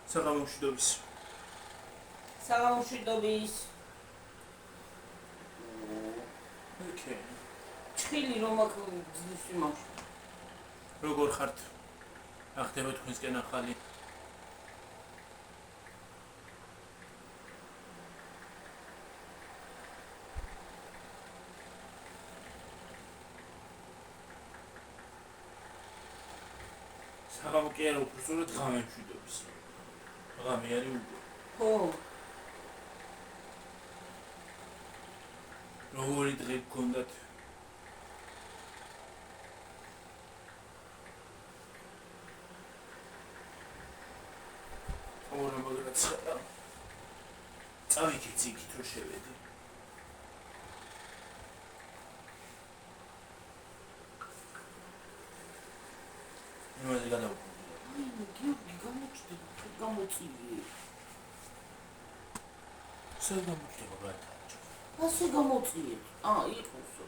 საღამოშვიდობის. საღამოშვიდობის. ოკეი. ჩხილი რომ აქ ძის ვიმახშო. როგორ ხართ? ახდება თქვენსკენ ახალი. საღამო კი არა, უბრალოდ ღამე მშვიდობის. ღამე არის უკვე. ხო. როგორი დღე გქონდათ? ორა მაგრაც წავიქეთ იქით რომ შევედი. იმაზე გადავუყურე. გიორგი გამოჩნდა, გამოწივი. სად გამოჩნდა ბატა? ასე გამოწიეთ. იყოსო.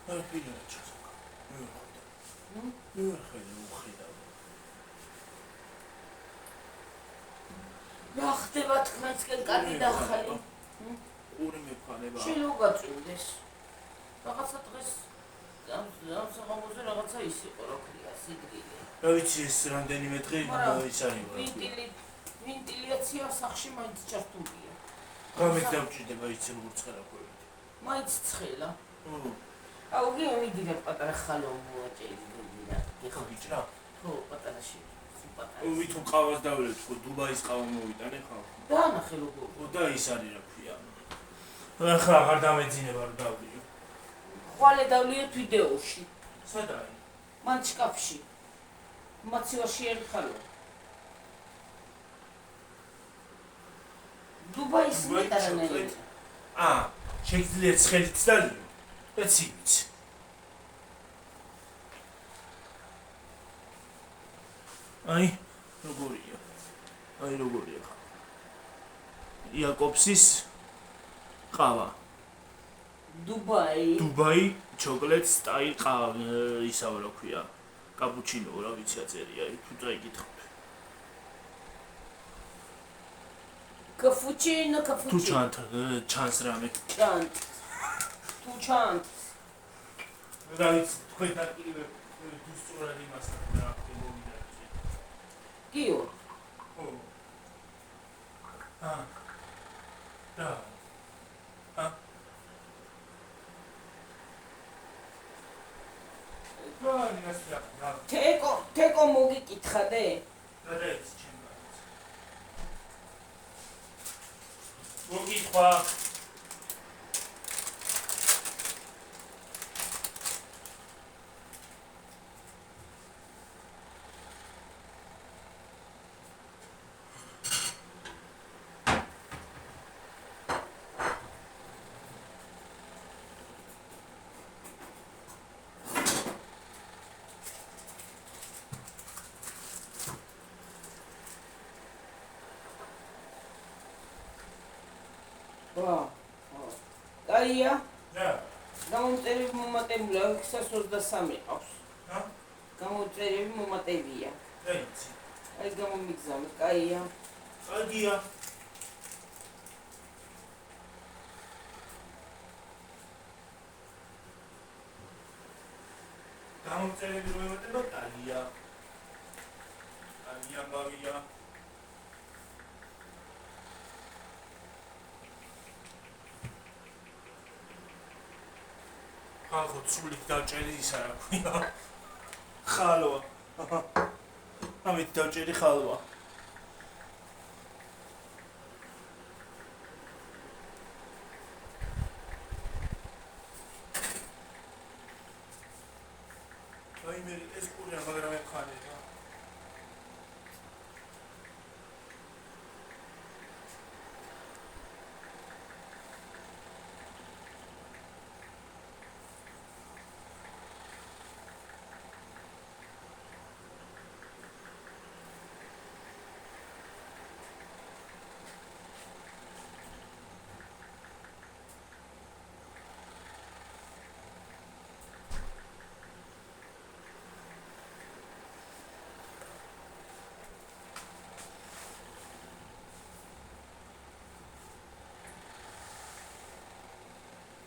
არ ფიქრობ ჩასაკა. უხედავ. რა ხდება თქვენსკენ კარგი დახალი? ორი მეფანება. შელოგაწვდეს. რაღაცა დღეს ამ საღამოზე რაღაცა ის იყო, რა ქვია, სიდგილი. რა ვიცი ეს რამდენიმე დღე ის არის. ვენტილაცია სახში მაინც ჩართულია. გამეთ დამჭირდება იცი როგორ ცხელაქვებით. მაინც ცხელა. აუ გიომიდირებ პატარა ხალო მოაჭერი გიგირა. გიჭრა? ხო, პატარაში. ვითომ ყავას დავლეთ, ხო დუბაის ყავა მოვიტანე ხალ. დაანახე როგორ. ხო და ის არის რა ქვია. ახლა აღარ დამეძინება რომ დავლიო. ხვალე დავლიოთ ვიდეოში. სად არის? მან შკაფში. მოცივაში ერთხალო. დუბაის მეტარანაირი. შეგიძლიათ ხელით დალიო. ეცივიც. აი, როგორია. იაკობსის ყავა. დუბაი ჩოკოლად სტაილ ყავა, ისავა რა ქვია. კაპუჩინო რა ვიცი აწერია, თუ წაიკითხავთ. კაფუჩინო. თუ ჩანს რამე. თუ ჩანს. რა ვიცი, თქვენ დაკიდე დუსტურად იმასთან რა მოვიდა. გიო. ხო. და. თეკო მოგიკითხადე? რა ის ჩემს. მოგიკითხა. კაია? რა. გამოწერები მომატებულა 623 ყავს. გამოწერები მომატებია. დაიცი. აი გამომიგზავნე, კაია. კაია. გამოწერები მომატება კაია. კაია. ახო ცულით დაჭერი ისა რა ქვია. ხალვა. ამით დაჭერი ხალვა. აი მე ეს კურია მაგრამ ეხანე რა.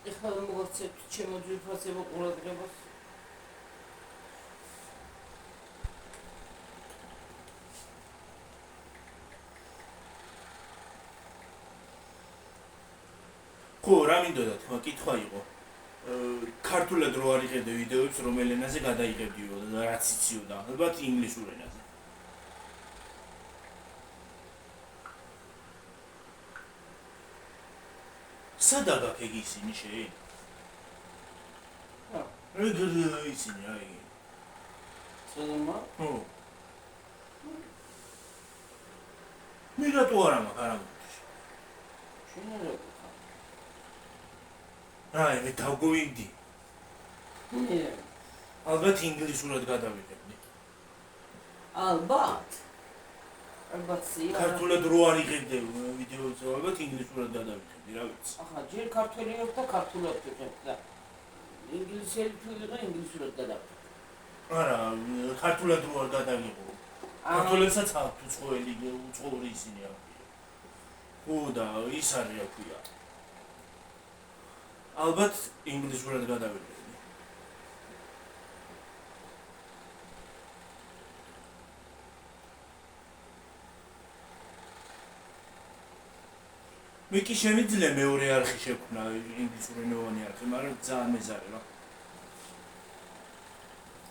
ეხლა მოგაცეთ ჩემო ძვირფასებო ყურადღებას. ხო, რა მინდოდა თქვა, კითხვა იყო. ქართულად რო არ იღებდი ვიდეოებს, რომელ ენაზე გადაიღებდიო და რაც იციოდა, ალბათ ინგლისურ ენაზე. სადა გაქვს ეგ ისინი შენ? რა? რა ისინი აი? ცოდნა? ხო. მე რატო არ მაქვს არა მოდის? შენ რა გქა? აი, მე დავგვივიდი. მე ალბათ ინგლისურად გადავიღებდი. ალბათ სია. ქართულად რო არ იღებდი ვიდეოებს, ალბათ ინგლისურად გადავიღებდი, რა ვიცი. ახლა ჯერ ქართველი ვიყ და ქართულად ვიყებ და ინგლისელი თუ ვიყო ინგლისურად გადავიღე. არა, ქართულად რო არ გადავიღო. ქართველებსაც აქვს უცხოელი, უცხოური ისინი აქვს. ხო და ის არის რა ქვია. ალბათ ინგლისურად გადავიღებდი. მე კი შემიძლია მეორე არხი შექმნა ინგლისურენოვანი არხი, მაგრამ ძალიან მეზარე რა.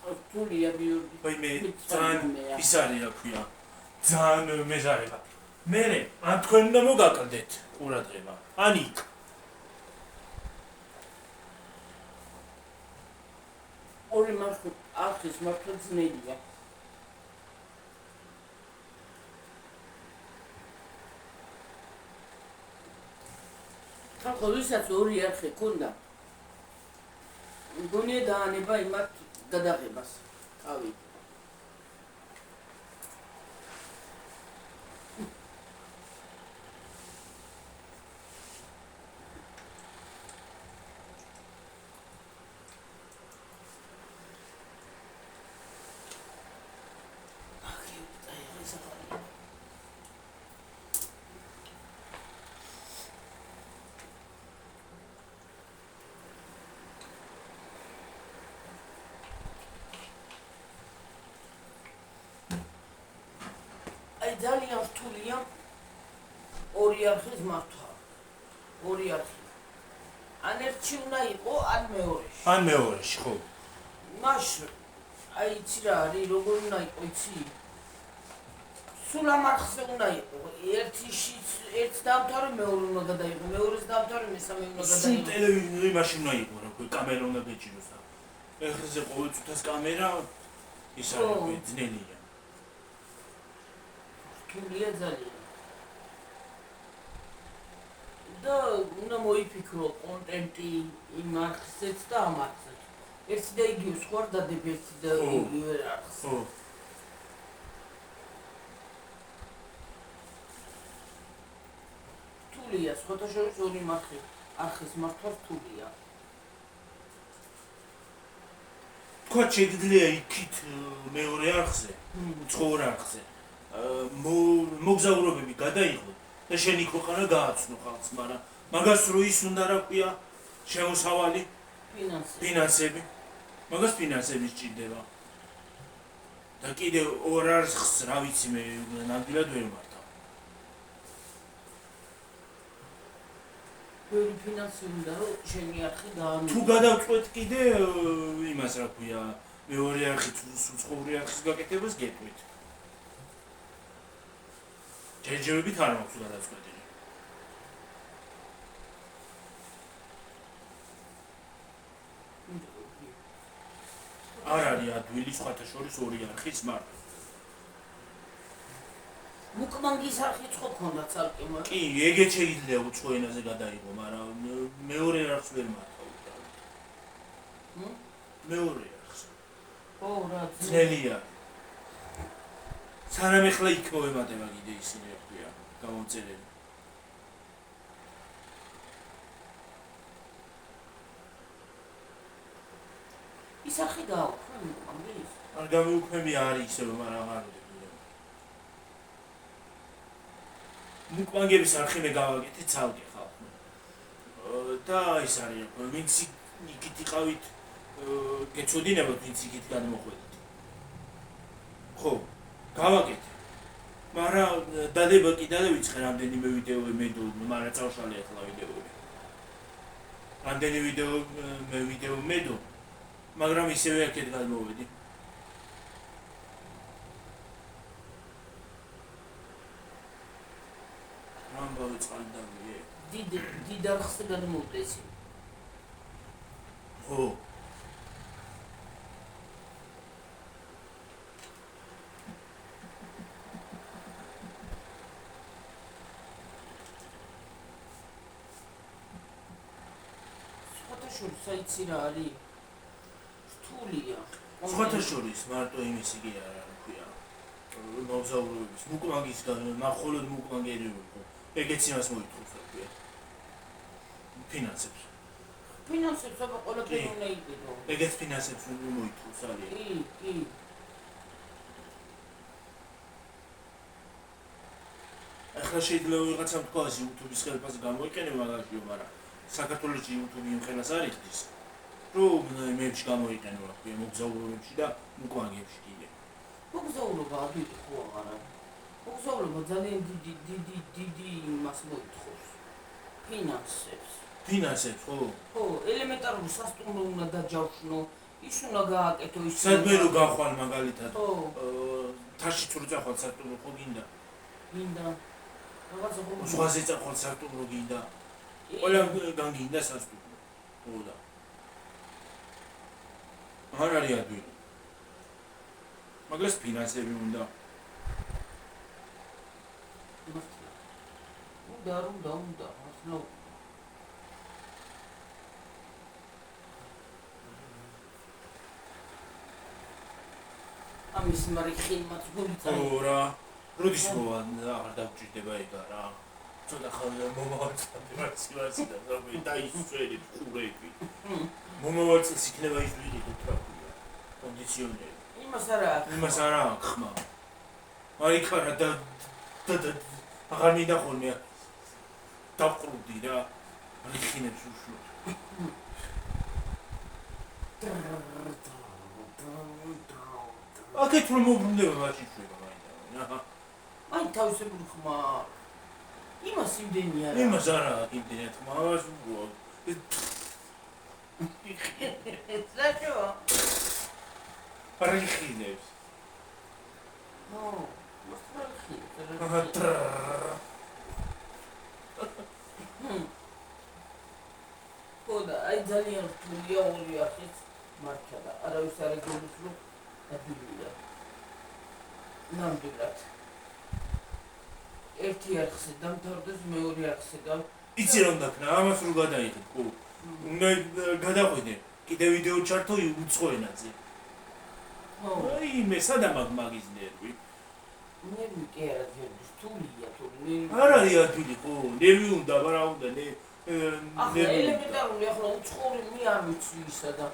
რთულია ბიურგი. აი მე ძალიან ის არის რა ქვია. ძალიან მეზარება. მე ან თქვენ უნდა მოგაკლდეთ ყურადღება. ან იქ. ორი არხის მართლა ძნელია. ხალხო ვისაც ორი არხი ქონდა მგონია დაანება იმათ გადაღებას. ავი. ძალიან რთულია ორი არხის მართვა. ორი არხი. ან ერთში უნდა იყო, ან მეორეში. ან მეორეში, ხო. მაშინ აი იცი რა არის, როგორ უნდა იყო, იცი? სულ ამ არხზე უნდა იყო. ერთს დავთვალე, მეორე უნდა გადაიღო, მეორეს დავთვალე, მესამე უნდა გადაიღო. სულ ტელევიზორი მაშინ უნდა იყო რა, კამერა უნდა გეჭიროს და ეხლაზე ყოველ წუთას კამერა ის არის ძნელია. რთულია ძალიან. და უნდა მოიფიქრო კონტენტი იმ არხზეც და ამ არხზეც. ერთი და იგივე სხვა დადებ ერთი და იგივე არხს. ხო. რთულია, სხვათა შორის ორი არხის მართვა რთულია. თქვა შეიძლება იქით მეორე არხზე, უცხოურ არხზე. მოგზაურობები გადაიღო და შენ იქ ხარ გააცნო ხალხს, მაგრამ მაგას რო ის უნდა რა ქვია შემოსავალი ფინანსები. მაგას ფინანსები სჭირდება. და კიდე ორ არხს რა ვიცი მე ნამდვილად ვერ მართავ. ბევრი ფინანსი უნდა რომ შენი არხი დაანებო. თუ გადავწყვეტ კიდე იმას რა ქვია მეორე არხით უცხოური არხის გაკეთებას გეტყვით. ჯერჯერობით არ მაქვს გადაწყვეტილი. არ არის ადვილი სხვათა შორის ორი არხის მართვა. მუკმანგის არხი ხო ქონდა ცალკე მაგრამ. კი, ეგეც შეიძლება უცხო ენაზე გადაიღო, მაგრამ მეორე არხს ვერ მართავ. მეორე არხს. ო რა ძნელია. სანამ ეხლა იქ მოემატება კიდე ისინი რა ქვია, გამომწერები. ის არხი გააუქმე მუკმანგის? არ გამიუქმები არის ისევე, მაგრამ აღარ ვიდეო. მუკმანგების არხი მე გავაკეთე ცალკე ხალხმა. და ის არის ვინც იქით იყავით გეცოდინებათ ვინც იქით გადმოხვედით ხო გავაკეთე მაგრამ დადება კი დავიწყე რამდენიმე ვიდეო მედო მაგრამ წავშალე ახლა ვიდეოები რამდენი ვიდეო მედო მაგრამ ისევე აქეთ გადმოვედი რამბავი წყალდამიე დიდ არხს გადმოვდესი ხო საიცი რა არის რთულია სხვათა შორის მარტო იმისი კი არა ქვია მოგზაურობის მუკმაგის მხოლოდ მუკმაგერი იყო ეგეც იმას მოითხოვს ქვია ფინანსებს აბა ყველაფერი უნდა იყიდო ეგეც ფინანსებს მოითხოვს არის კი ახლა შეიძლება ვიღაცამ თქვას YouTube-ის ხელფასი გამოიყენე მაგაშიო მაგრამ საქართველოში YouTube-ი იმხელას არ იხდის რომ მეებში გამოიყენება ქვია მოგზაურობებში და მუკვანგებში კიდე მოგზაურობა ადვილი ხო არა მოგზაურობა ძალიან დიდი იმას მოითხოვს ფინანსებს ხო ელემენტარული სასტუმრო უნდა დაჯავშნო ის უნდა გააკეთო ის სადმე რო გახვალ მაგალითად თაშიც რო წახვალ სასტუმრო ხო გინდა რაღაცა ხო ზღვაზე წახვალ სასტუმრო გინდა ყველა განგინდა სასტუმრო ხო და არ არის ადვილი მაგას ფინანსები უნდა ახლა ამის მარიხი მათ გულიწა ხო რა როდის მოვა აღარ დავჭირდება ეგ რა ცოტა ხოლმე მომავარცხები მარცილასი და ზოგი დაისვერი ყურები მომავარცხეს იქნება ის ვიღიდო ტრაფია კონდიციონერი იმას არა ხმა მარიქარა და აღარ მინდა ხოლმე დავყრუდი რა რიხინებს უშუალოდ აქეთ რომ მოbrunდება მაშინ შვება მაინდა აი თავისებური ხმა იმას იმდენი არა იმას არა იმდენი ხმა ამას ზაჭო რიხინებს ხოდა აი ძალიან რთულია ორი ახის მარჩა და არავის არ ეგონის რომ ადვილია ნამდვილად ერთი არხზე დამთავრდეს მეორე არხზე იცი რომ დაქნა ამას რო გადაიღე ხო უნდა გადაყვიდე კიდე ვიდეო ჩართო უცხო ენაზე აი მე სადამაგ მაგის ნერვი ნერვი კი არა რთულია თორე არ არის ადვილი ხო ნერვი უნდა არა უნდა ახლა ელემენტარული ახლა უცხოური მე არ ვიცი ისა და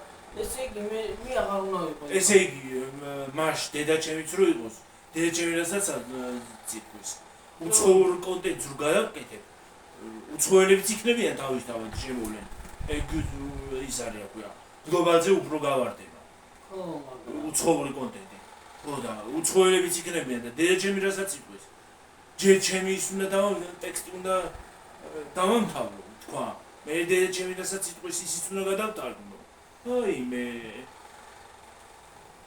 ესე იგი მე აღარ უნდა ვიყო ესე იგი მაშ დედაჩემიც რო იყოს დედაჩემი რასაც ციკვის უცხოურ კონტენტს რო გადავკეთებ უცხოელებიც იქნებიან თავისთავად შემოვლენ ეგ ის არის აქვია გლობალზე უფრო გავარდება ხო უცხოური კონტენტი ხო და უცხოელებიც იქნებიან და დედაჩემი რასაც ციკვის ჯერ ჩემი ის უნდა ტექსტი უნდა დავამთავრო თქვა მე დედაჩემი რასაც ციკვის ისიც უნდა გადავტარგმნო აი მე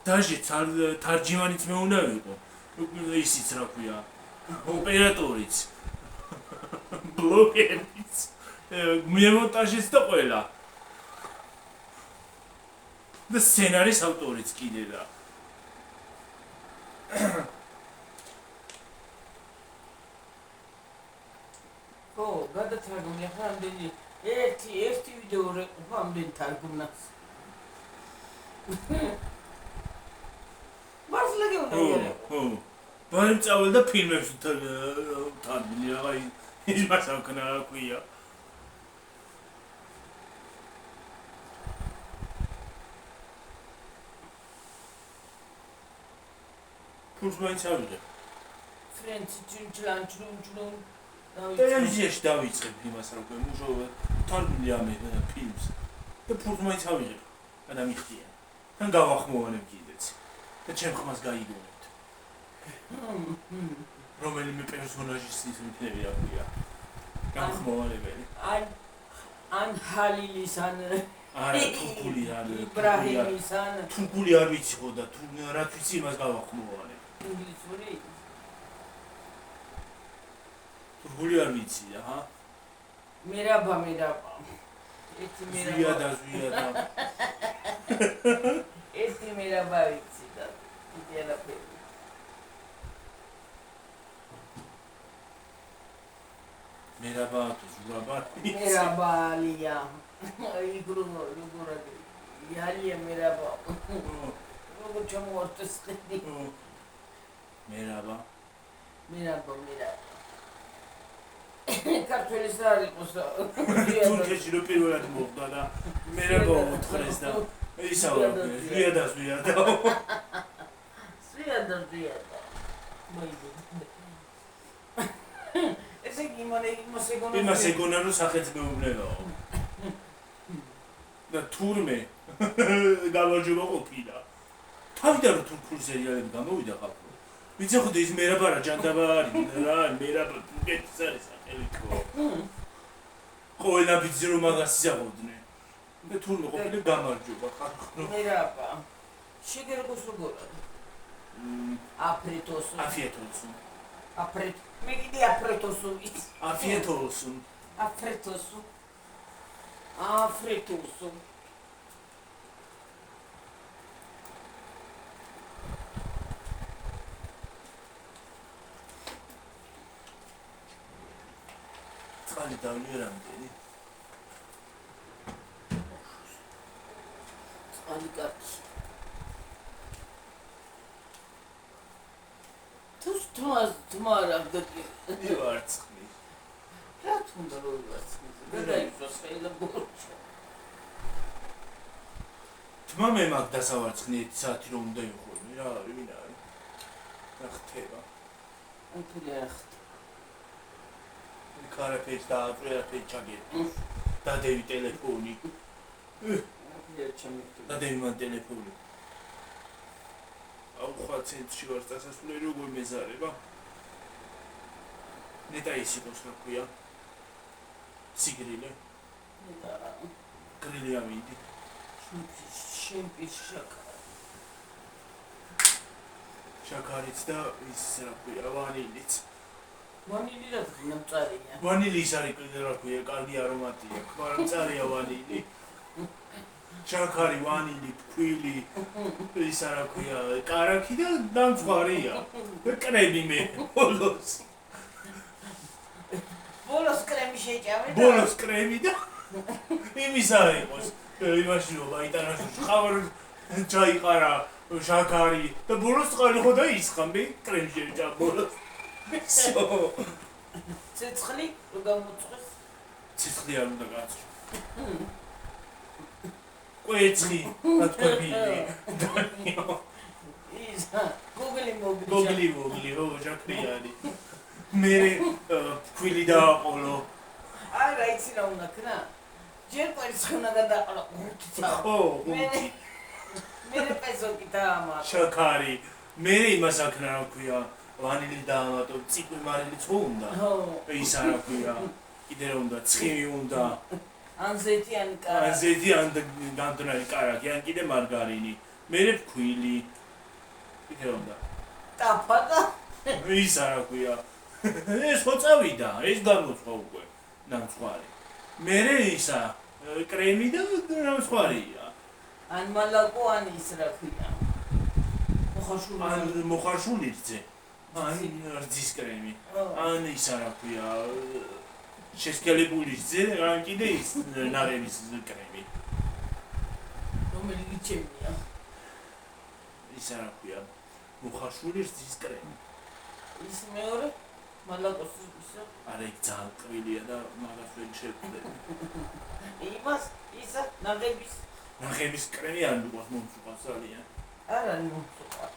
დაჟეც თარჯიმანიც მე უნდა ვიყო ისიც რა ქვია ოპერატორიც ბლოგერიც მემონტაჟიც და ყველა და სცენარის ავტორიც კიდე და ხო გადათარგმნი ახლა ამდენი ერთი ვიდეო რეყოფა ამდენ თარგმნას მართლა გეუბნები ხო ბარემ წავალ და ფილმებს თარგმნი რა ის მასაკნა რა ქვია ფულს მაინც ავიღე ფრენცი ჩინჩლანჩლუნჩლუნ ტელევიზიაში დავიწყებ იმას რა ქვია მუშაობა თარგმნილი ამ ფილმს და ფულს მაინც ავიღებ გადამიხდია თან გავახმოვანებ კიდეც და ჩემ ხმას გაიგონებთ რომელიმე პერსონაჟის ის იქნება რა ქვია გამხმოვანებელი ან ჰალილის ან არა თურქული არ იბრაჰიმის ან თურქული არ ვიცი ხო და თუ რა ვიცი იმას გავახმოვანებ ინგლისური თურქული არ ვიცი აჰა მერაბა ერთი მერაბა ზვია ერთი მერაბა ვიცი და კიდე არაფერი მერაბა თუ ზურაბა მერაბა ალია იგრუნო როგორად იალია მერაბა როგორ ჩამოვარდეს ხეთი მერაბა ქართველის არ იყოს თურქეთში რო პირველად მოხდა და მერაბა უთხრეს და ისავა ზვია და ესე იგი იმას ეგონა რომ სახეც მეუბნებაო და თურმე გავარჯობა ყოფილა თავიდან რომ თურქული სერიალები გამოვიდა ხალხო ვიცი ხოდა ის მერაბა რა ჯანდაბა არის რა მერაბა თურქეთის არის სახელითო ყველა ბიძი რომ მაგას იზაღოდნენ და თურმე ყოფილი გამარჯობა ხალხო მერაბა შეგერგოს როგორად აფრიტოსუ მე კიდე აფრიტოსუ ვიცი აფრიტოსუ წყალი დავნიერამდენი წყალი კარგი თუმარა გაკი ვარცხნი რა თუნდა რო ვარცხნი გადაიწვა ხელა ბორჩა თმა მე მაგ დასავარცხნი 1 საათი რომ უნდა იყო რა ვინ არის რა ხდება ანთული არ ხდება კარაფეც და აპრეაფეც ჩაგერდი დადევი ტელეფონი დადევი მან ტელეფონი აუ ხვალ ცენტრში ვარ დასასრულე როგორ მეზარება ნეტა ის იყოს რა ქვია სიგრილე გრილი ამიდი შემპის შაქარიც და ის რა ქვია ვანილიც ვანილი რა თქმა მწარია ვანილი ის არის კიდე რა ქვია კარგი არომატია მაგრამ მწარია ვანილი შაქარი ვანილი ფქვილი ის რა ქვია კარაქი და დამწვარია კრემი მე ბოლოს კრემი შეჭამე ბოლოს კრემი და იმის არ იყოს იმაში რომ აიტანაში ხავარ ჩაიყარა შაქარი და ბოლოს წყალი ხო და ისხამბი კრემი შეჭამ ბოლოს ცეცხლი რო გამოწყვეს ცეცხლი არ უნდა გაწვო კვეცხი ატყვებილი ის გოგლი მოგლი ო ჟაქრიანი მერე ფქვილი დააყოლო არა იცი რა უნდა ქნა ჯერ კვერცხი უნდა გადაყოლო ხო მერე პეზოკი დაამა შაქარი მერე იმას აქნა რა ქვია ვანილი დაამატო ციყვი მარილიც ხო უნდა ის არა ქვია კიდე რა უნდა ცხიმი უნდა ან ზეთი ან კარაკი ზეთი ან გამდნარი კარაკი ან კიდე მარგარინი მერე ფქვილი კიდე უნდა ტაფაკა ის არა ქვია ეს ხო წავიდა ეს გამოცხო უკვე ნამცხვარი მერე ისა კრემი და ნამცხვარია ან მალაკო ან ის რა ქვია მოხარშული რძე ან რძის კრემი ან ის არა ქვია შესკელებული რძე ან კიდე ის ნარების კრემი რომელი ჩემია ის არა ქვია მოხარშული რძის კრემი ის მეორე მალაკოს ისა არა იქ ძალიან ყრილია და მაგას ვერ შეხვდები იმას ისა ნახების კრემი არ მიყვარს მომწუხარს ძალიან არა მომწუხარ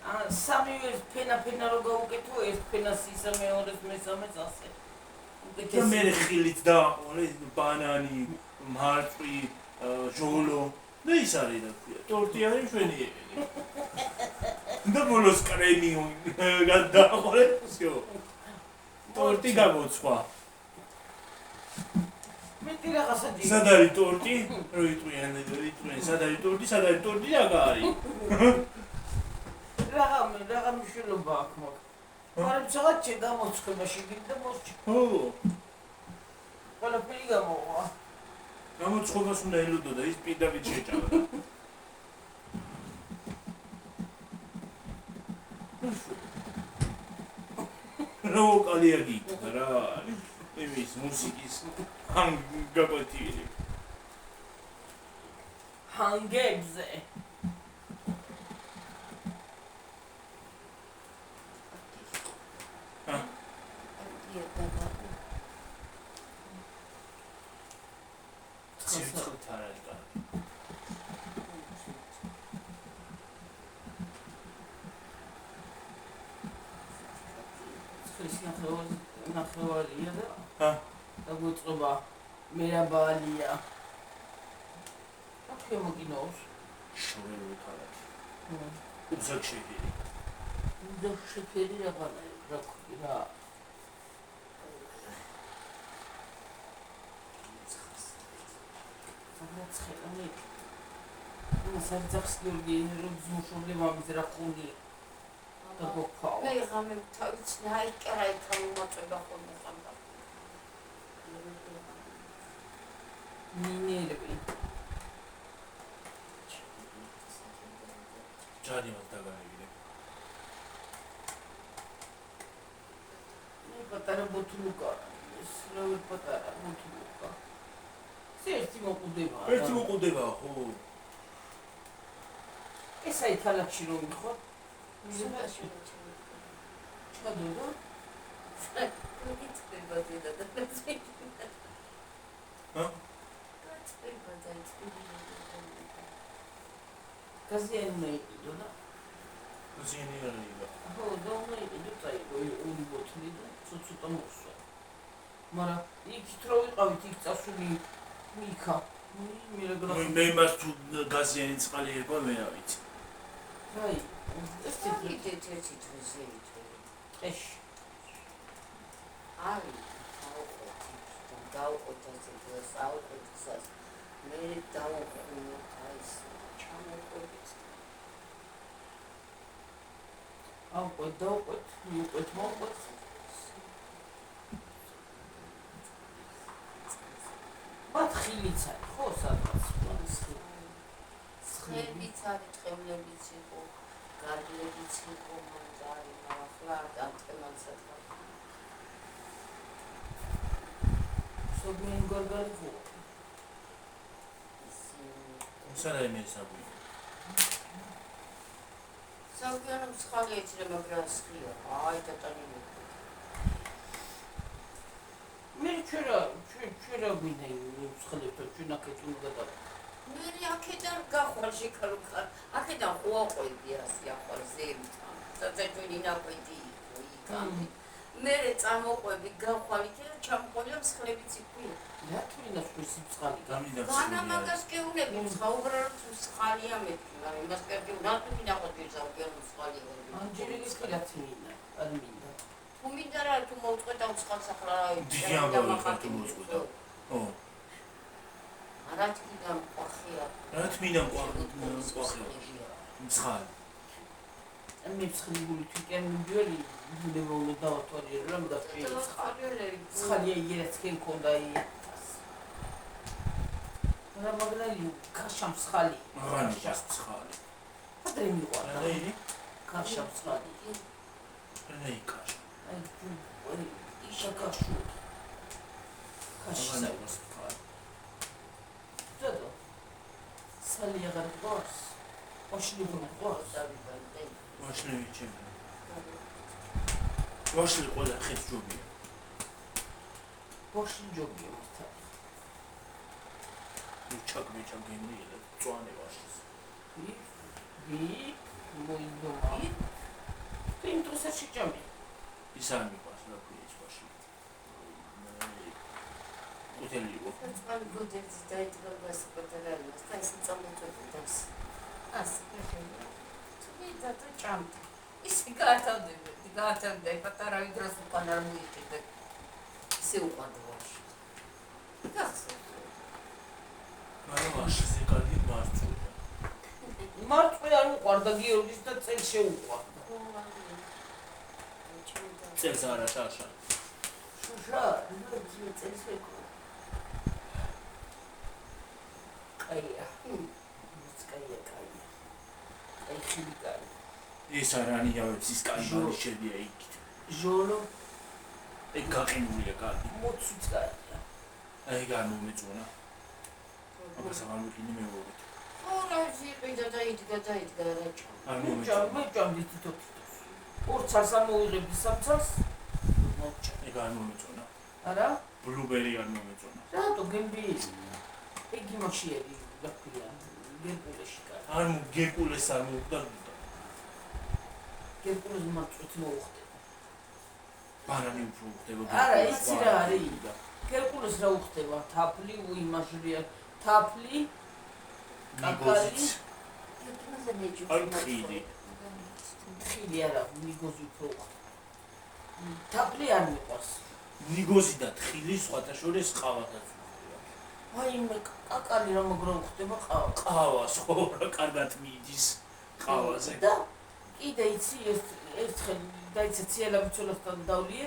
სამივე ფენა რო გავუკეთო, ერთ ფენას ისა მეორეს მესამეს ასე. და მე ხილით დააყოლე ბანანი, მარწყვი, ჟოლო და ის არის რა ქვია. ტორტი არის მშვენიერი. და ბოლოს კრემი გადააყოლე, всё. ტორტი გამოცხვა. მეტი რაღაცა დი. სად არის ტორტი? რო იტყვიან, სად არის ტორტი, სად არის ტორტი და აქ არის. რაღა მნიშვნელობა აქვს მაგ. მაგრამ ცოტა გამოცხება შეგიძლია და მოსჭი. ო, ყველაფერი გამოვა. გამოცხობას უნდა ელოდო და ის პირდაპირ შეჭამდა. რა ვოკალია გიქნა რა არის? იმის მუსიკის გაკეთილი. ჰანგებზე. ნახევარია და დაგვიწყობა მერაბალია. აქ მოგინავს შოველი ქალაქი. უბზაკშეფერი. უბზაკშეფერი რა ქვია? საცხელანი. საძახს გიორგი როზმუშული მამის რა ხუნი. და გოქაო. მე ღამე თავიც ნაიკერა ეთამოწება ხოლმე ხანდა. მინერები. ჯარი მას დაგანებინე. მე პატარა ბოთლუკა. ეს რა პატარა ბოთლუკა. ერთი მოკვდება. ერთი მოკვდება, ხო. ეს აი ქალაქში რომ მიხოთ მიზუაში ჩადო? მოგიწება დედა და მეცი. ჰა? გაწება დაიწება. გაზიანი იყო და? გაზიანი არ იყო. ხო, დომა იყო წაიღო ორი ბოთლი და ცოტა მოსვა. მაგრამ იქით რო ვიყავით იქ წასული მიქა. მე მას თუ გაზიანი წყალი ერგვა მე რა ვიცი. აი, ეს თეთრი დღეზე იყო. ეს არის დაუყოთ ეს აუყოთ მე დავუყო ეს ჩამოყობით. აუყოთ დაუყოთ, მიუყოთ მოყოთ. ხილიც არის, ხო, სადღაც ხილიც არის, ტყევლებიც იყო, გარბლებიც იყო, მანძარი, ახლა ამ ტემანსაც სოგმენ გარგარიყო. სანაი მე საბუი. საუბრობ მსხალი ეცრე მაგრამ სხია. აი დატანილი. მე ჩვენა გვინდა მსხლებთან ჩვენ აქეთ უნდა და მე აქედან გახვალში ქალუკარ. აქედან ყოაყვები ასე ახვალზეებთან. წაწეჭვილი ნაკვეთი იყო იქამდე. მე წამოყვები გახვალი და ჩამყოლია მსხლებიც იყვი. რა თვითონ ის მსხალი გამიდა. განა მაგას გეუნები მსხაუბრად მსხალია მეტი. მაგრამ იმას კერდი უნაყოფი ნახოთ ვიზავგენ მსხალია. ანჯელიკის ხილათინა ადმინდა. თუ მინდა რა თუ მოუწყვეტა მსხალს ახლა დიამბავი მოუწყვეტა. ო. არა თქიდან ყახია. რა თმინდა ყახია. მსხალი. მე მსხლებული თვითონ მიდიოდი ნებოვნო დავთვალე რომ გაფრთხილე მსხალია იერაცკენ კონდა იეთას. რა მაგალითი ქაშა მსხალი. მაგალითი მსხალი. ადრე მიყვარდა. რა იგი? ქაშა მსხალი. რა იგი ქაშა? აი იშა ქაშუ. ქაშა მსხალი. ზედო. სალია გარყოს. ოშლი გარყოს. ვაშლი ჩემი. ვაშლი ყველა ხეთ ჯობია. ვაშლი ჯობია მასთან. ჩაკმე ჩაგენილა წვანე ვაშლის. მოიდომა. იმ დროსაც შეჭამე. ის არ მიყვარს რა ქვია ის ვაში. უთელი იყო. წყალი გოდერძი დაიდგა გასაკეთებელს და ის წამოწოდებს. ასე და და ჭამდა. ისე გაათავდა პატარა ვიდროს უკან არ მოიყიდე. ისე უყვარდა ვაში. გასწორდა. მაგრამ ვაშზე კარგი მარწუდა. მარწყვი არ უყვარდა გიორგის და წელს შეუყვარდა. წელს არა შაშა. შუშა, ნუ წელს შეუყვარდა. კაია. აი ხილიკარი. ეს არანიავებს ის კაიმანი შედია იქით. ჟოლო ეგ გაყინულია კარგი. მოცუც კაია. აი გამომეწონა. აბა სამალუკინი მეუღეთ. ორ ზიყიდა და იდგა რა ჭამ. არ მომეწონა. მე ჭამდი თითო. ორ ცალს ამოიღებდი სამცალს. მოჭა. ეგ არ მომეწონა. არა? ბლუბერი არ მომეწონა. რატო გემბი? ეგ იმაშიერი გაქვია. გერკულეში კარი. არ გეკულეს არ მოუხდა. გერკულეს მარწვით მოუხდა. ბანანი უფრო უხდება. არა, იცი რა არის? გერკულეს რა უხდება? თაფლი უიმაშრია. თაფლი ნიგოზიც. არ ხილი. ხილი არა, ნიგოზი უფრო უხდება. თაფლი არ მიყვარს. ნიგოზი და თხილი სხვათა შორის ყავათაც უხდება. აი მე კაკალი რა მაგრა უხდება ყავა. ყავას ხო რა კარგად მიდის ყავაზე. და კიდე იცი ერთხელ დაიცა ციალაბიცოლასთან დავლიე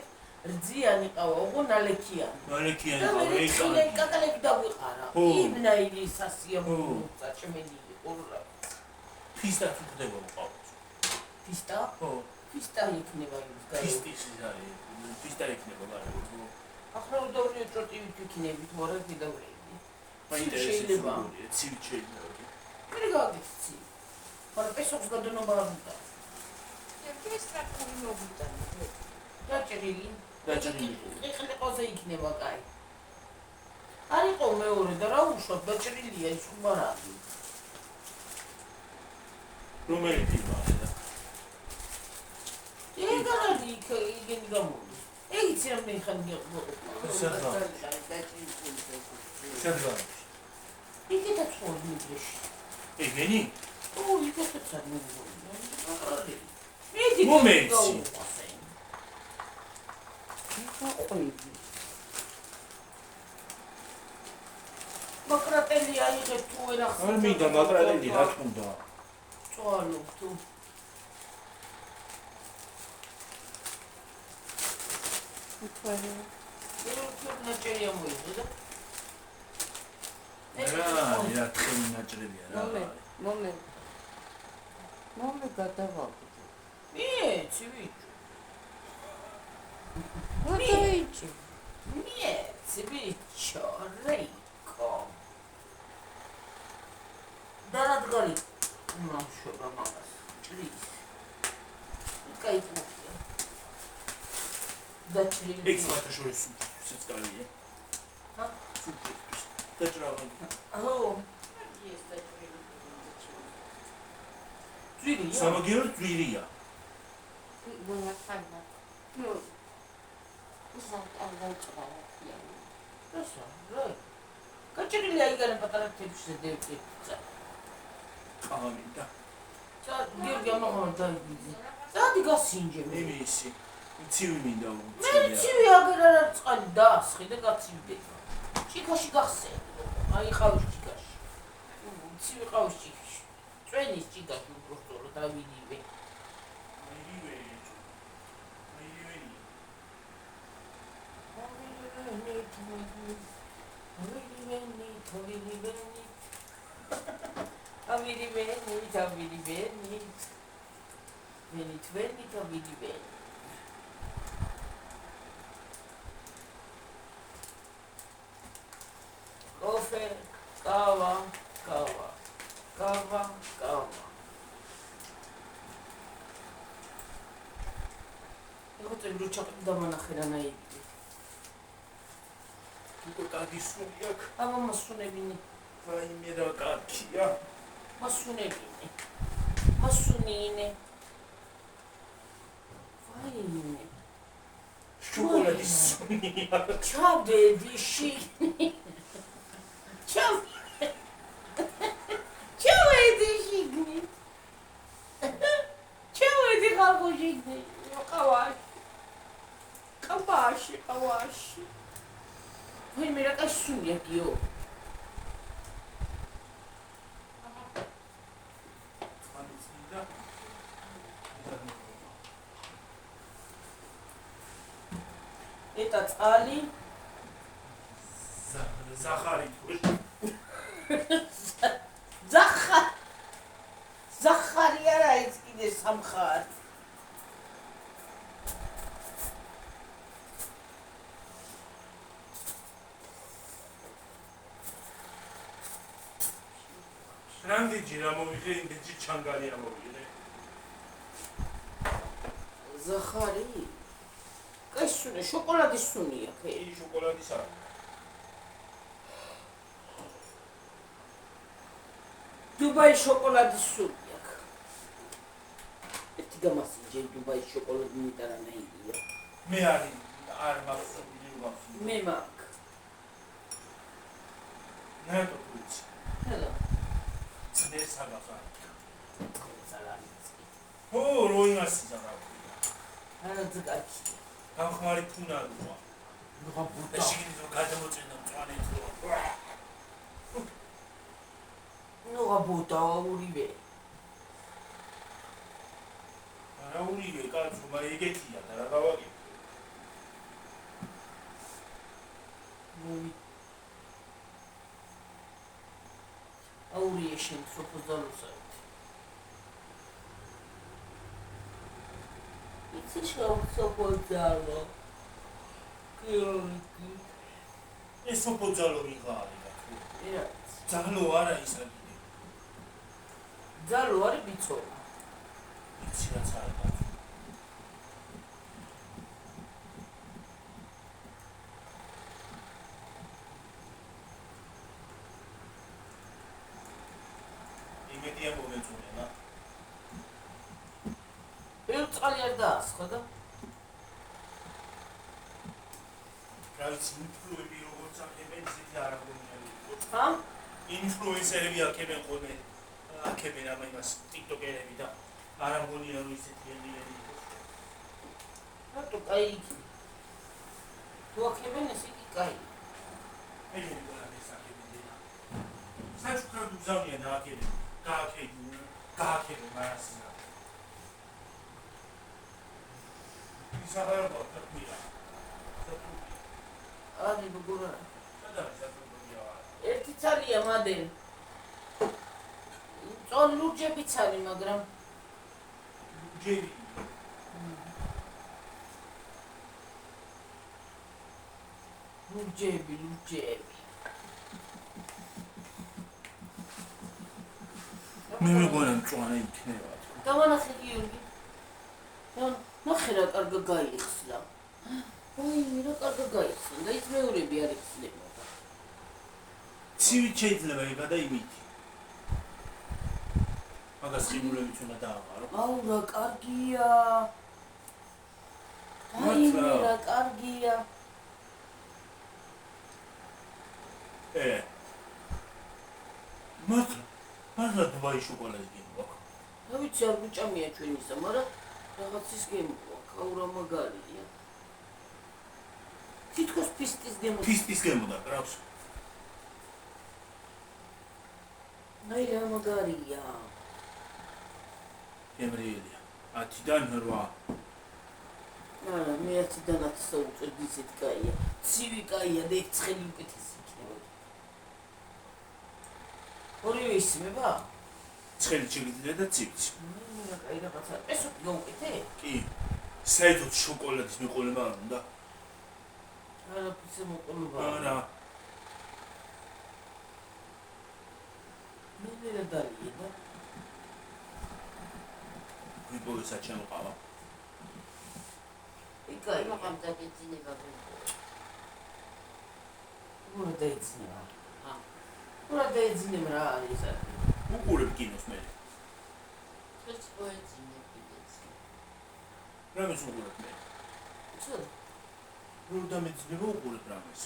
რძიანი ყავა, ოღონ ნალექიანი. ნალექიანი და ყავა მე ეგ ხილე კაკალები დავიყარა. ხო. იმნაირი სასია წაჭმელი იყო რა. ფისტა ხდება ყავას. ფისტა? ხო. ფისტა იქნება ის გაი. ფისტის არის. ფისტა იქნება მაგრამ. ახლა დავლიე ჭოტივით ვიქნებით, მორა კიდავრეები. შეიძლება. ცივი შეიძლება. მე გავიქცი. მაგრამ პესოქს გადანობა არ უნდა. ეს ტრაქტორი მოვიტანე. დაჭრილი. დაჭრილი. ეხლა ყოზე იქნება კაი. არ იყო მეორე და რა უშოთ დაჭრილია ის ხმარალი. რომელი ფილმია და? ეგ არის იგი გამოდის. ეგ იცი რა მე ხან გიყო. შედღა. იქეთა ცხოვრობ მიდრეში. ეგენი? ო, იქეთა წარმოგვიდგინე. მომენტი. მოყვები. მაკრატელი აიღებ თუ ვერ ახსოვს. არ მინდა მაკრატელი რა თქმა უნდა. წვალობ თუ. უთხარი. ერთხელ ნაჭერია მოიღე და რა თხელი ნაჭრებია რა. მომე გადავაგდო. ცივიჭო. გადაიჭი. ცივიჭო, რეიკო. დანადგარი ნამშობა მაგას. ჭრის. კაიფია. დაჭრილი. ეგ სხვათა შორის სუპერს კარგია. ჰა? სუპერს. დაჭრავენ. აჰო. ეს დაჭრილი. ძვირია. სამაგიერო ძვირია. მონახანა. ნუ. ისაა დაჭრა. დასა, რა. გაჭრილი აიგანა პატარა თებში დევკი. ყამინდა. ცა გიორგი ამაღლა დაიბიძი. საათი გასინჯე მე. იმისი. ცივი მინდა მე უცებია. ცივი აგერ არა წყალი დაასხი და გაცივდება. ჭიქაში გახსენე. აი ყავის ჭიქაში. ცივი ყავის ჭიქაში. წვენის ჭიქაში უბრალოდ დავიდივე. Coffee, kava. Εγώ το γκρούτσακ δεν με αναχειρά να είναι. უკვე კარგი სუნი აქვს. Άμα μας σουνεύινε. რაიმე რა კარგია. Μας σουνεύινε. ასუნინე ვაინე შოკოლადის სუნია. ჩავდედი შიგნით ჩავედი შიგნით ჩავედი ხალხო შიგნით ყავაში ვაიმე რა კაც სუნია გიო ეტა წალი ზახარი ზახარი არა ის კიდე სამხარ რამდენჯი რა მოვიღე, იმდენჯი ჩანგალი ამოვიღე. ზახარი კაი სუნია შოკოლადის სუნია ხე ის შოკოლადის არა. დუბაის შოკოლადის სუნია ერთი გამასინჯე დუბაის შოკოლადი მიტარა ნაიდია მე არ მაქვს მე მაგ ნეტო პუცი. ჰელო ძნეს აგახარ. ზალანიცი ო როინასი ზაღავ. არა ძკაცი გამხმარი ფუნაროა. ნუღა ბუტა ეშიგინი რომ გადამოწენა მწვანეთ რო. ნუღა ბუტა ურივე არა ურივე კაცო, მაგრამ ეგეთია და რა გავაკეთე. აურიე შენ სოფოზალუსად იცი სოფოზალო კიოლიკი ეს სოფოძალო ვიღარი და თუ. ერა ძალო არა ისა კიდე. ძალო არის ბიცოლა იცი რაც არა. იმედია მომეწონება. წალი არ დაასხა და რა ვიცი, ინფლუენსერები როგორც აქებენ, ისეთი არ აღგონიალი. ამ ინფლუენსერები აქებენ ხოლმე, აქებენ ამ იმას ტიკტოკერები და არ აღგონია რომ ისეთი ელიანი იყოს. რატო კაი თუ აქებენ ესე კი კაი ეგრე ყველაფერს აქებენ და საჩუქრად უგზავნიან და აქებენ, გააქებენ მარასინა. ისაღარ მოხდა. ანი ბგურა სადაა საფრთხეა? ერთი ცალია მადენ წონ ლურჯებიც არის მაგრამ ჯერი ლურჯები მე მეგონა მწვანე იქნება. დავანახე გიორგი ნახე რა კარგა გაიხსნა ვაიმე რა კარგა გაიხსნა და ის მეორები არ იხსნებოდა ცივი შეიძლება ება და იმითი. მაგას ხიმულებით უნდა დაამარო. აუ რა კარგია ვაიმე რა კარგია მართლა დუბაის შოკოლადი გემოაქვს. რა ვიცი არ გუჭამია ჩვენისა მაგრამ რაღაცის გემოაქვს აუ რა მაგარია თითქოს ფისტის გემოდა კრავს. აი რა მაგარია გემრიელია. 10-დან 8. არა მე 10-დან 10 უწევდი ისეთ კაია ცივი კაია და ეგ ცხელი უკეთესი იქნება ორივე ისმება ცხელი შეგიძლია და ცივიც. აი რაღაცა ესო გაუკეთე კი. საერთოდ შოკოლადის მიყოლება არ უნდა. არა ფიცე მოყოლება არა. მე რა დარია და ვიპოვე საჩამოყავა. იკაი მოყავდა გიძინება ვიყო. რა დაიძინება რა დაიძინება რა არის უყურებ კინოს მე. ცხრილს მოეძინებინეთ. რამეს უყურებ მე? რო დამეძინება უყურებ რამეს.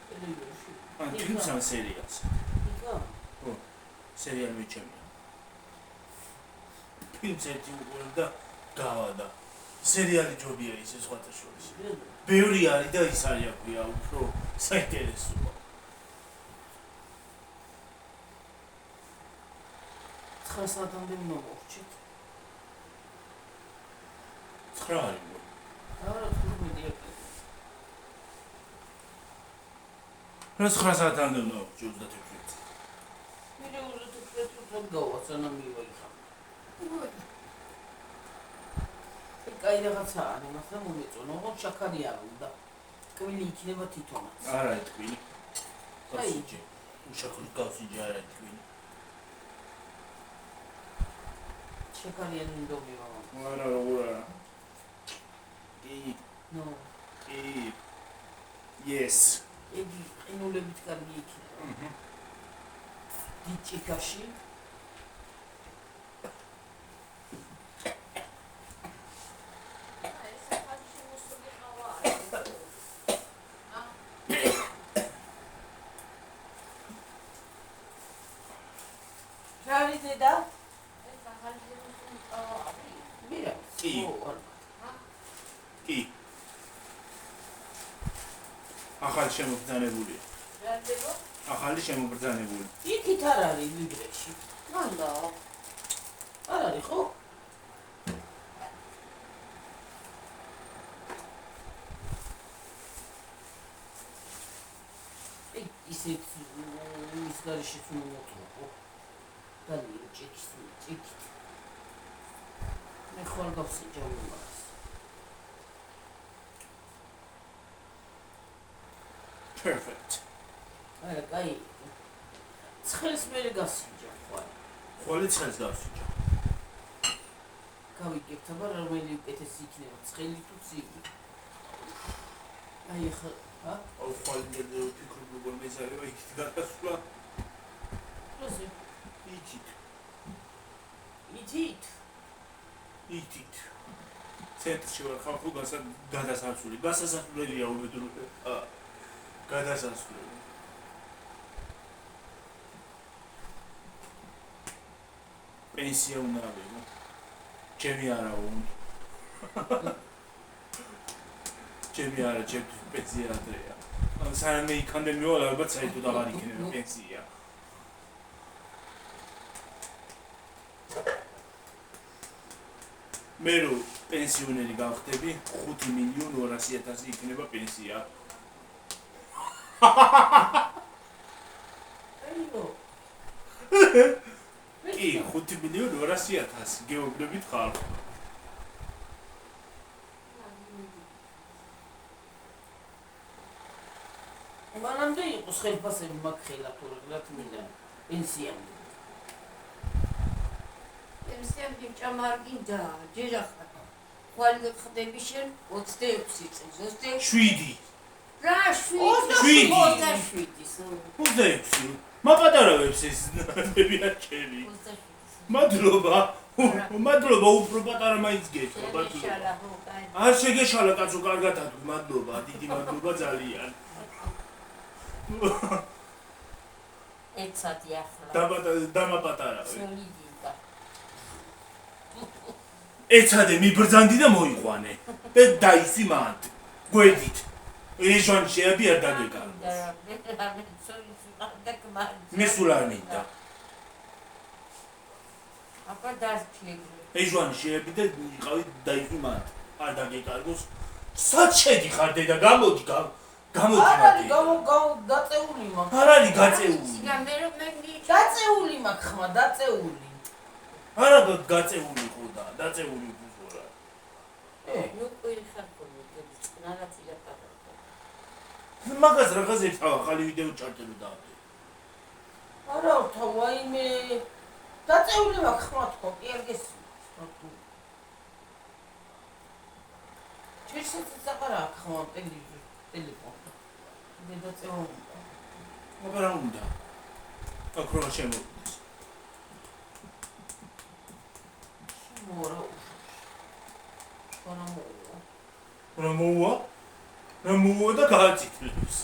ტელევიზორში. ან ფილმს ან სერიალს. ხო, სერიალი მიჩემია. ფილმს ერთი უყურებ და გავადა. სერიალი ჯობია ისე სხვათა შორის. ბევრი არის და ის არის აქვია უფრო საინტერესოა. 9 საათამდე მოვუხჩით. 9 არის. არა, 15-ია. რა 9 საათამდე მოვუხჩი 31. მე 31 წუთად გავაცანა მივაიხა. კაი რაღაცა არის, მაგრამ მომეწონა, ოღონდ შაქარი არ უნდა. კვილი იქნება თვითონაც. არა იტყვი. გასიჯე. უშაქრით გასიჯე არა იტყვი. შაქარიანი ინდომი მამა. არა როგორ არა. კი. ნო. კი. Yes. იგი ყინულებით კარგი იქნება. დიჭიკაში. Rari deda? Mira. კი. კი. ახალი შემოგზანებულია. რა დებო? ახალი შემოგზანებული. იქით არ არის ვიბრეში. მანდა. არ არის ხო? ისეთ ის გარშეც მომოწმო. დალი ჭიქით. მე ხვალ გავსიჯავ იმას. Perfect. არა, კაი. ცხელს მე გასიჯავ ხვალ. ხოლე ცხელს გავსიჯა. გავიგებთ, აბა რომელი უკეთესი იქნება, ცხელი თუ ცივი. აი ხა, ა? აუ ხოლე ფიქრობ როგორ მეზარეა იქით გადასვლა. როზე? ითით. ცენტრში ვარ ხალხო გადასასვლელი. გასასვლელია უბედური. გადასასვლელი. პენსია უნდა ავიღო. ჩემი არა უნდა. ჩემი არა, ჩემთვის პენსია ადრეა. სანამ იქამდე მივალ ალბათ საერთოდ აღარ იქნება პენსია. მე რო პენსიონერი გავხდები, 5.200.000 იქნება პენსია. აიო. კი, 5.200.000 გეუბნებით ხალხს. მანამდე იყო ხელფასები მაგ ხელათურა, რა თქმა პენსიამდე. პენსიამდე ჭამარგინდა, ჯერახა. ხვალ ხდები შენ 26 წელს, 7. რა 26. მაპატარავებს ეს ნებია ჩემი. მადლობა. მადლობა, უფრო პატარა მაინც გეჭვა, მადლობა. არ შეგეშალა კაცო, კარგად ადგ, მადლობა, დიდი მადლობა ძალიან. ეცადი ახლა. დამაპატარავე. სოლიდიდა. ეცადე მიბრძანდი და მოიყვანე. და დაისი მანდ. გვედით. ეჟან შეაბი არ დაგეკარგოს. მე სულ არ მინდა. აბა დასჭი. ეჟან შეაბი და იყავი დაისი მანდ. არ დაგეკარგოს. სად შედიხარ დედა, გამოდი გამოდი არა, დაწეული მაქვს. არ არის გაწეული. დაწეული მაქვს ხმა, დაწეული. არა გაწეული ხოდა, დაწეული უყურა. ნუ ყვირი ხარ ხოლმე, რაღაცი ლაპარაკო. მაგას რაღაც ეცავა, ხალი ვიდეო ჩარტელო დავდე. არა, ვაიმე. დაწეული მაქვს ხმა თქო, კი არ გესმის. შეიძლება საყარა ხმა ტელეფონი. დაწეული. აბა რა უნდა? აკროა შემოვიდეს. რა მოუვა და გააწითლებს.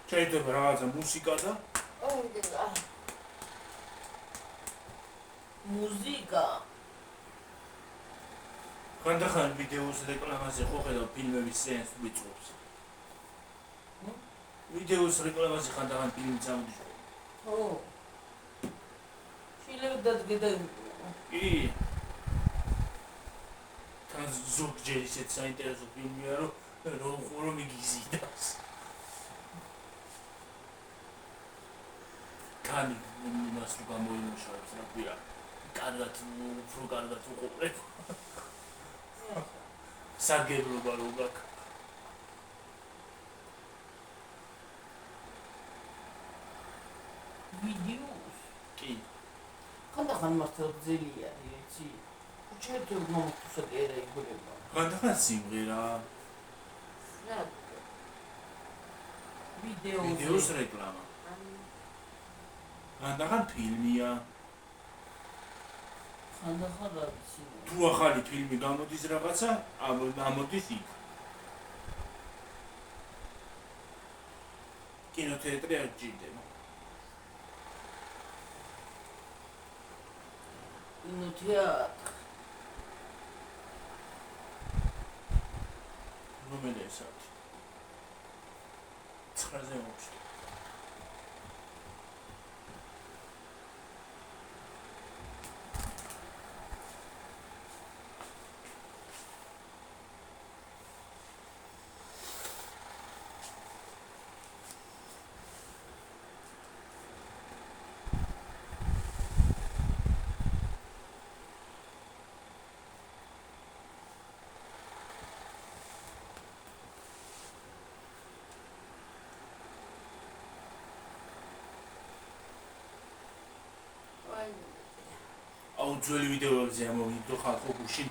შეიძლება რაღაცა მუსიკა და მუსიკა. ხანდახან ვიდეოს რეკლამაზე ხო ხედავ ფილმების სცენას ვიწყობს. ვიდეოს რეკლამაზე ხანდახან ფილმი წამოდის. ხო. შეიძლება დადგედა. კი. თან ზოგჯერ ისეთ საინტერესო ფილმია, რომ მიგიზიდავს. კანი იმას რო გამოიმუშავებს, რა ქვია. კარგად უყურებ. სარგებლობა რო გაქვს. ვიდეოს. კი. ხანდახან მართლა ძელია, იცი. უჩვენთ მომხდარა ერა იგულება. ხანდახან სიმღერა. რა ვიდეოს რეკლამა. ხანდახან ფილმია. ხანდახან რა ვიცი. თუ ახალი ფილმი გამოდის რაღაცა, ამოდის იქ. კინოთეატრი არ ჭირდება. კინოთეატრი. რომელი საათი? 9-ზე მოხდა. აუ ძველი ვიდეოებზე ამოვიდო ხალხო გუშინ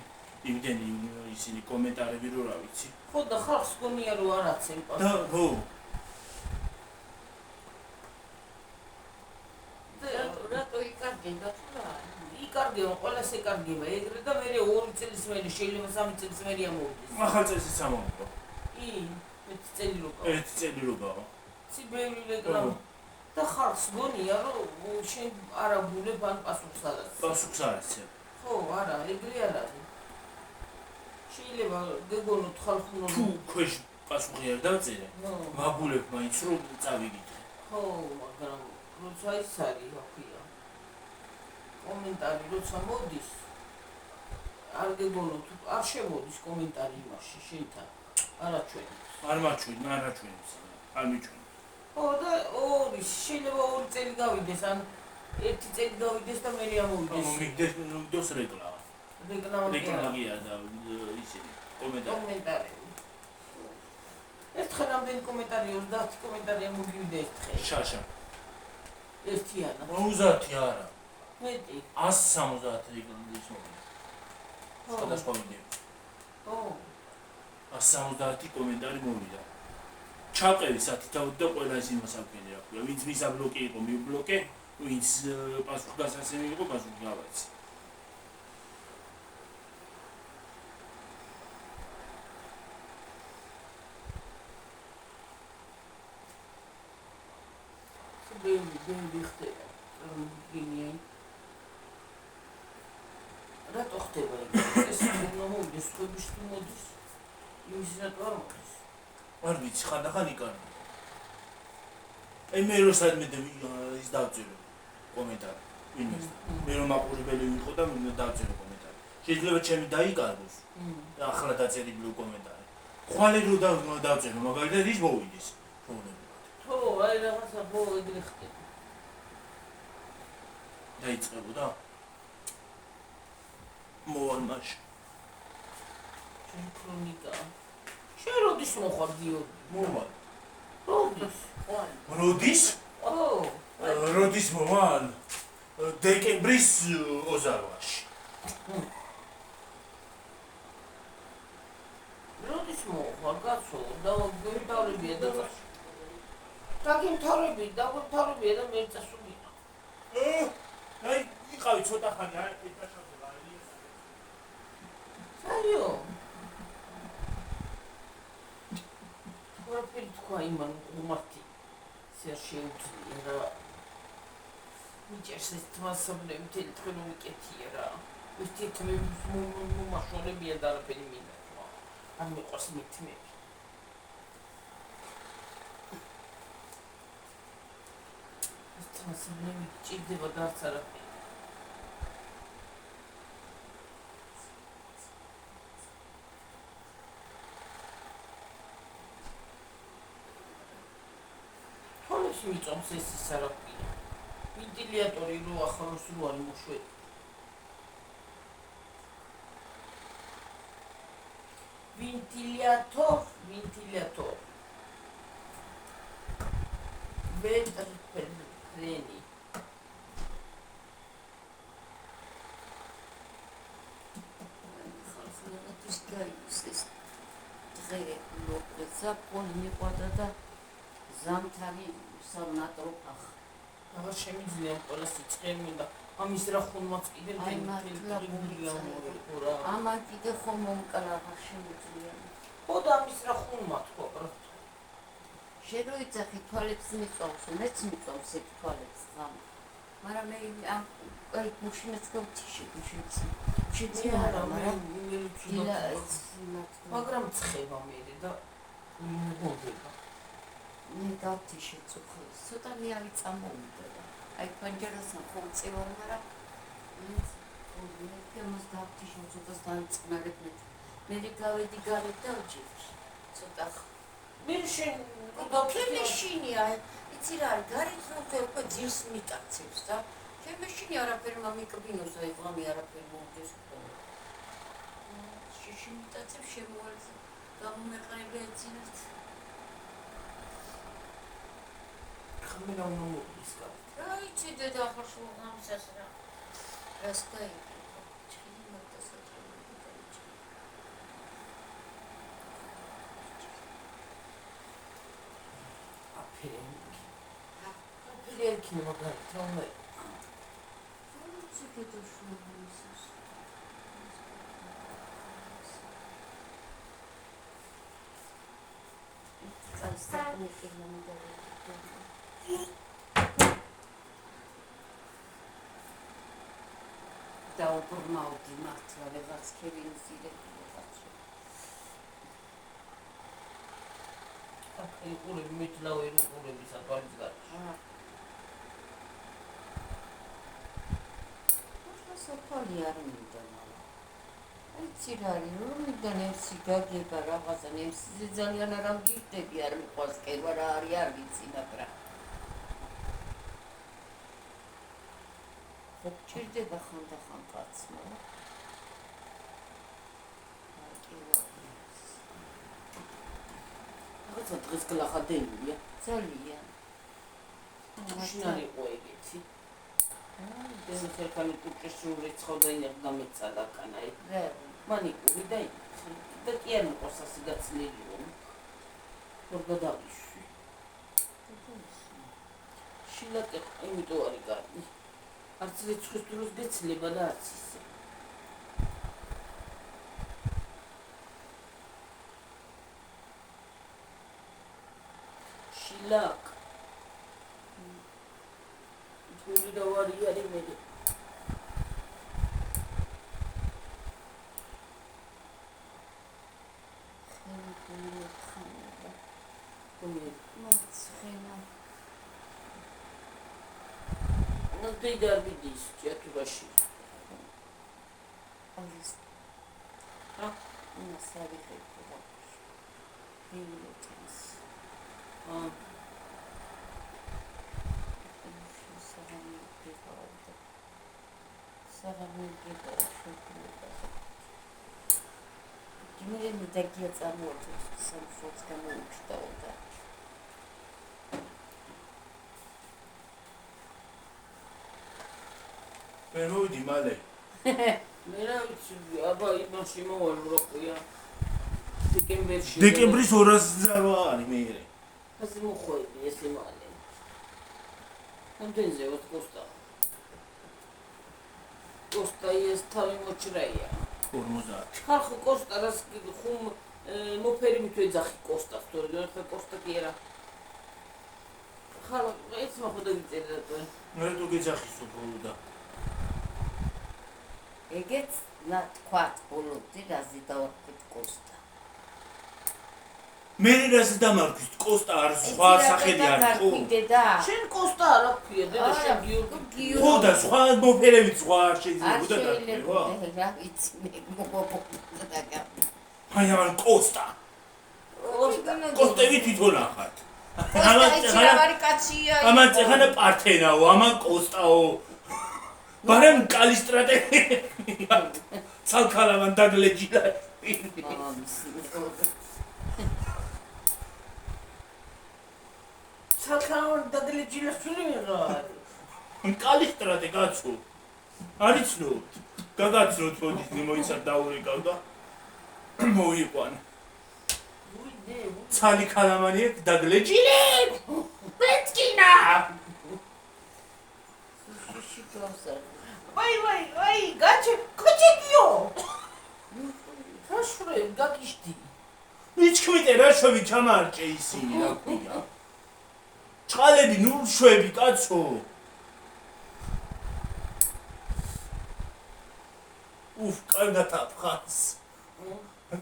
იმდენი ისინი კომენტარები რო რა ვიცი. ხო და ხალხს გონია რომ არ აცემ პასუხს. და ხო. რატო იკარგება თუ რა? იკარგება, ყველას ეკარგება. ეგრე და მე 2 წელს მერე შეიძლება 3 წელს მერე ამოვიდეს. ახალ წელს ამოვიდო. კი, 1 წელი რო გავა. 1 წელი რო გავა. ცი ბევრი რეკლამა. და ხალხს გონია რომ შენ არ აგულებ ან პასუხს არ აცემ. პასუხს არ აცემ. ხო, არა, ეგრე არ არის. შეიძლება გეგონოთ ხალხო თუ ქვეშ პასუხი არ დავწერე, მაგულებ მაინც რომ წავიგიდე. ხო, მაგრამ როცა ის არის, რა ქვია. კომენტარი როცა მოდის, არ გეგონოთ, არ შემოდის კომენტარი იმაში შენთან. არაჩვენებს. არ მაჩვენებს. არ მიჩვენებს. ხო და შეიძლება 2 წელი გავიდეს, ან 1 წელი გავიდეს და მერე ამოვიდეს. მიგდოს რეკლამა. რეკლამაა და ისინი კომენტარი. ერთხელ რამდენი კომენტარი 30 კომენტარი ამოვიდა ერთხელ. შაშა. ერთიანი. 30 არა. მეტი. 170 რეკლამის მოვიდა. სხვადასხვა ვიდეო. ხო. 170 კომენტარი მოვიდა. ჩავყევი სათითაოდ და ყველა ის იმას აქვია, რა ქვია, ვინც მისაბლოკე იყო, მიბლოკე, ვინც პასუხგასაცემი იყო, პასუხი გავაიცი. ბევრი ხდება, გინია. რატო ხდება ეს? ეს მომდის, ხუების თუ მოდის. იმის რატო არ მოდის? არ ვიცი, ხანდახან იკარგება. მე რო სადმე ის დავწერო კომენტარი. ვინმეს. მე რომ მაყურებელი ვიყო და დავწერო კომენტარი. შეიძლება ჩემი დაიკარგოს. და ახლა დაწერილი კომენტარი. ხვალე რო დავწერო, მაგალითად ის მოვიდეს. ხო, აი რაღაცა ხო ეგრე ხდება. დაიწყებოდა. მოარმაში. შენ ქრონიკა. შენ როდის მოხარ გიორგი? მოვა. როდის? როდის მოვალ? დეკემბრის 20-ში. როდის მოხარ კაცო? და გემთავრებია და გემთავრებია და მე წასულიყო. აი, იყავი ცოტა ხანი, აი, ეთაშავდა. აიო. ყველაფერი თქვა იმან უმართი. სერ შეუძლია რა. მიჭერს ეს თვალსაბრები მთელი დღე რომ მიკეთია რა. უსტით მე მომაშორებია და არაფერი მინდა თქვა. არ მიყვარს მითმები. ეს თვალსაბრები ჭირდება და არც არაფერი. თვალებში მიწონს ეს ის არაფერია. ვენტილატორი რო ახალოს რო არის მოშვედი. Ventilator. Vetreni. ხალხს გაიგეს დღე მოყეცა პოლი ყვადა და ზამთარი სამნატრო ახ აღარ შემიძლია ყველა სიცხე მინდა ამის რა ხუნმაც კიდე რა ამან კიდე ხომ მომკლა აღარ შემიძლია ხოდა ამის რა ხუნმა თქვა პროტო შეგოიცახი თვალებს მიწოვს მეც მიწოვს ეს თვალებს ხამ მაგრამ მე ამ აი მუშინაც გავთიში შეძია რა მაგრამ ცხება მე და მოგება მე გავთიში წუხლს ცოტა მე ავი წამოვიდა აი პანჯერასთან ხომ წევა მაგრამ მე მას გავთიში ცოტა დაიწყნარებ მე გავედი გარეთ და ვჭირ ცოტა მე შენ ქემიშინია იცი რა არის გარეთ რო უკვე ძირს მიტაცებს და ქემიშინი არაფერი მომიკბინოს აი ღამე არაფერი მომდეს შიში მიტაცებს შემოვალს გამომეყრები ეცინათ ხმე რა უნდა მოგდის გარეთ რა იცი დედა ახლა შუა ღამისას რა რას გაიგე ჩხილი მაგდასაჭრელი Apelki magari tome. Ce che tu șuiesc? Asta nu e că nu dă. Da o pormau din marțea, levați Kevin zile cu față. Ai pure mitlau e pure mi s-a părțit. Asta pali ar მინდა მამა. აი ცირარი რომ მინდა ნემსი გაგება რაღაცა ნემსი ძალიან არ ამგირდები არ მიყვარს კერვა რა არის არ ვიცი მაგრამ ხო ჭირდება ხანდახან კაცმა აი კერვა რაღაცა დღეს გლახადენია ძალიან შენ არ იყო ეგეთი დენ ხერხალი ტუჭეშური ცხოდაინებ დამეცადა კანაი რა მანიკური და კი არ მოყავს ასე გაცლილი რომ გადავიშვი შილაკე იმიტომ არის კარგი არც რიცხვის დროს გეცლება და არც ისე შილაკ თული და ვარი არის მე Nu te-ai de-arbi ce tu bași. Am zis. Ha? Nu s-a ridicat cu da. Bine tens. Ah. Să rămân pe altă. Să rămân pe altă. Gimele mi da gheața mortă, să-mi foți că nu știu, da. მე მოვიდი მალე. მე რა ვიცი, აბა იმაში მოვალ როყია. დეკემბერში. დეკემბრის 208 არის მეერე. ასე მოხვედი ესე მალე. რამდენზე ვარ კოსტა? კოსტა ის თავი მოჭრაია. 50. ხალხო კოსტა რას ხუმ მოფერი მითვეძახი კოსტას თორე ხა კოსტა კი არა ხალხო ეს მოხდა გიწერა თუ მე თუ გეძახის უბრალოდ. ეგეც თქვათ ბოლომდე რაზი დავარქვით კოსტა. მე რას დამარქვის კოსტა არ სხვა სახელი არის ხო? დედა. შენ კოსტა არა ქვია დედა შენ გიორგი ხო და სხვა მოფერებით სხვა არ შეიძლება და შეიძლება. რა ვიცი მე მოგობოდა. აი ამან კოსტა. კოსტები თვითონ ახათ. ამან კაცია. ამან ეხანა პართენაო, ამან კოსტაო. ბარემ კალისტრატე. ცალქალავან დაგლეჯილა. ცალქალავან დაგლეჯილა სულიერა. კალისტრატე კაცო. არიცნობთ. გაგაცნოთ მოდი მოიცად დაურეკავ და მოიყვან. ცალი ქალამანი ეგ დაგლეჯილე. პეტკინა. ვაი, გაჩე, კოჩეკიო. რაშვრე, გაგიშდი. მიჩქმიტე რა შვები ჩამარჭე ისინი რა ქვია. ჩხალები ნუ შვები კაცო. კარგად აფხანს.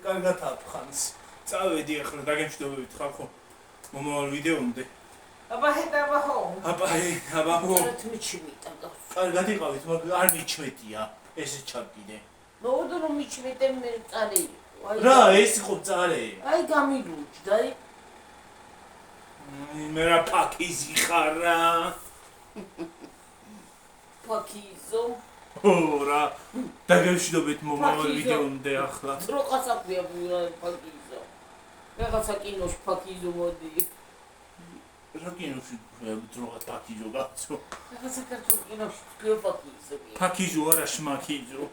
კარგად აფხანს. წავედი ახლა დაგემშვიდობებით ხალხო. მომავალ ვიდეომდე. აბა ჰო. აბა ჰო. რაც მიჩმიტა და. კარგად იყავით, მაგრამ არ მიჩვეთია ესე ჩაგიდე. მოვიდა რომ მიჩმიტე მე წარი. რა ეს იყო წარე? აი გამილუჯდა. მე რა პაკიზი ხარ რა. პაკიზო. ო რა დაგემშვიდობებით მომავალ ვიდეომდე ახლა. დროყასაკვია პაკიზო. რაღაცა კინოში პაკიზო მოდი. რა კინოში დროყა პაკიზო გაცო. რაღაცა კარტულ კინოში თქვია პაკიზო. პაკიზო არა შმაკიზო.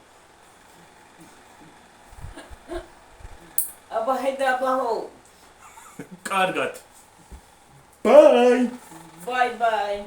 აბა ჰო. კარგად. Bye. Bye.